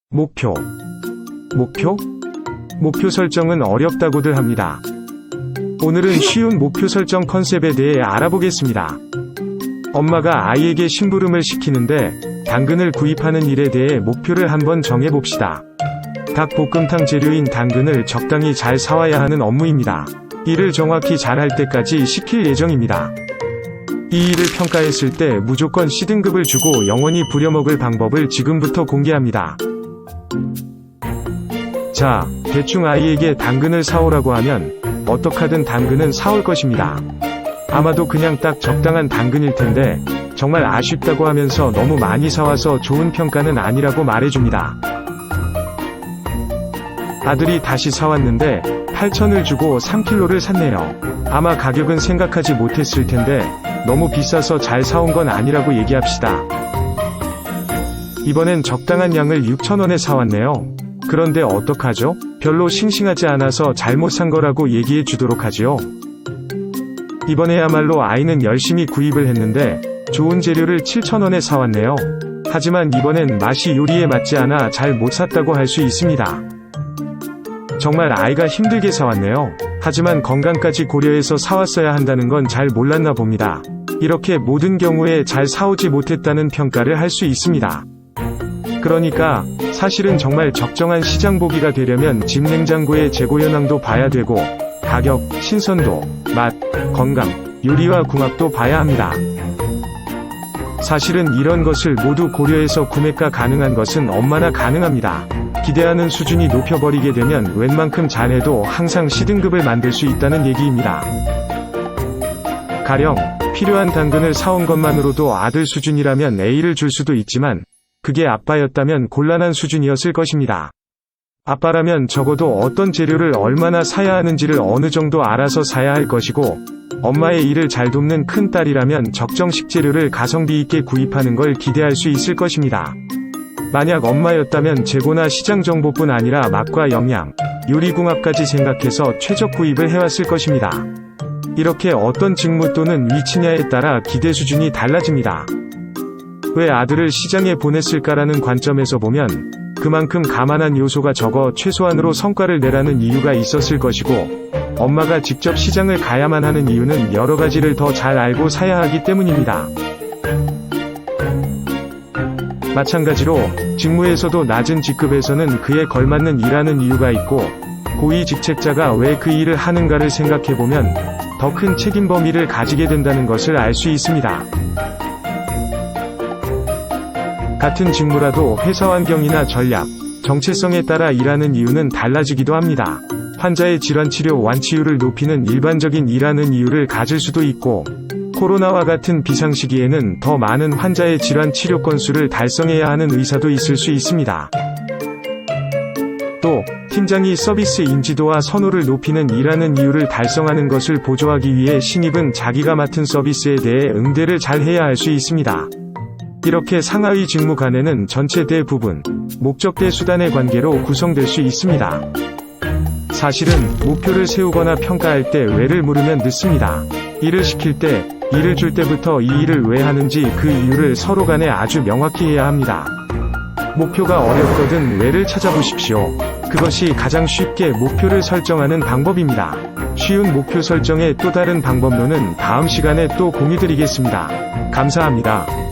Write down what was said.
목표. 목표 설정은 어렵다고들 합니다. 오늘은 쉬운 목표 설정 컨셉에 대해 알아보겠습니다. 엄마가 아이에게 심부름을 시키는데 당근을 구입하는 일에 대해 목표를 한번 정해봅시다. 닭볶음탕 재료인 당근을 적당히 잘 사와야 하는 업무입니다. 이를 정확히 잘할 때까지 시킬 예정입니다. 이 일을 평가했을 때 무조건 C등급을 주고 영원히 부려먹을 방법을 지금부터 공개합니다. 자, 대충 아이에게 당근을 사오라고 하면 어떡하든 당근은 사올 것입니다. 아마도 그냥 딱 적당한 당근일 텐데 정말 아쉽다고 하면서 너무 많이 사와서 좋은 평가는 아니라고 말해줍니다. 아들이 다시 사왔는데 8,000을 주고 3kg를 샀네요. 아마 가격은 생각하지 못했을 텐데 너무 비싸서 잘 사온 건 아니라고 얘기합시다. 이번엔 적당한 양을 6,000원에 사왔네요. 그런데 어떡하죠? 별로 싱싱하지 않아서 잘못 산 거라고 얘기해 주도록 하지요. 이번에야말로 아이는 열심히 구입을 했는데 좋은 재료를 7,000원에 사왔네요. 하지만 이번엔 맛이 요리에 맞지 않아 잘 못 샀다고 할 수 있습니다. 정말 아이가 힘들게 사왔네요. 하지만 건강까지 고려해서 사왔어야 한다는 건 잘 몰랐나 봅니다. 이렇게 모든 경우에 잘 사오지 못했다는 평가를 할 수 있습니다. 그러니까 사실은 정말 적정한 시장 보기가 되려면 집 냉장고의 재고 현황도 봐야 되고 가격, 신선도, 맛, 건강, 요리와 궁합도 봐야 합니다. 사실은 이런 것을 모두 고려해서 구매가 가능한 것은 엄마나 가능합니다. 기대하는 수준이 높여버리게 되면 웬만큼 잘해도 항상 C등급을 만들 수 있다는 얘기입니다. 가령 필요한 당근을 사온 것만으로도 아들 수준이라면 A를 줄 수도 있지만 그게 아빠였다면 곤란한 수준이었을 것입니다. 아빠라면 적어도 어떤 재료를 얼마나 사야 하는지를 어느 정도 알아서 사야 할 것이고 엄마의 일을 잘 돕는 큰 딸이라면 적정 식재료를 가성비 있게 구입하는 걸 기대할 수 있을 것입니다. 만약 엄마였다면 재고나 시장 정보뿐 아니라 맛과 영양, 요리 궁합까지 생각해서 최적 구입을 해왔을 것입니다. 이렇게 어떤 직무 또는 위치냐에 따라 기대 수준이 달라집니다. 왜 아들을 시장에 보냈을까라는 관점에서 보면 그만큼 감안한 요소가 적어 최소한으로 성과를 내라는 이유가 있었을 것이고 엄마가 직접 시장을 가야만 하는 이유는 여러 가지를 더 잘 알고 사야 하기 때문입니다. 마찬가지로 직무에서도 낮은 직급에서는 그에 걸맞는 일하는 이유가 있고 고위 직책자가 왜 그 일을 하는가를 생각해보면 더 큰 책임 범위를 가지게 된다는 것을 알 수 있습니다. 같은 직무라도 회사 환경이나 전략, 정체성에 따라 일하는 이유는 달라지기도 합니다. 환자의 질환 치료 완치율을 높이는 일반적인 일하는 이유를 가질 수도 있고 코로나와 같은 비상시기에는 더 많은 환자의 질환 치료 건수를 달성해야 하는 의사도 있을 수 있습니다. 또 팀장이 서비스 인지도와 선호를 높이는 일하는 이유를 달성하는 것을 보조하기 위해 신입은 자기가 맡은 서비스에 대해 응대를 잘 해야 할 수 있습니다. 이렇게 상하위 직무 간에는 전체 대부분 목적 대 수단의 관계로 구성될 수 있습니다. 사실은 목표를 세우거나 평가할 때 왜를 물으면 늦습니다. 일을 시킬 때, 일을 줄 때부터 이 일을 왜 하는지 그 이유를 서로 간에 아주 명확히 해야 합니다. 목표가 어렵거든 왜를 찾아보십시오. 그것이 가장 쉽게 목표를 설정하는 방법입니다. 쉬운 목표 설정의 또 다른 방법론은 다음 시간에 또 공유드리겠습니다. 감사합니다.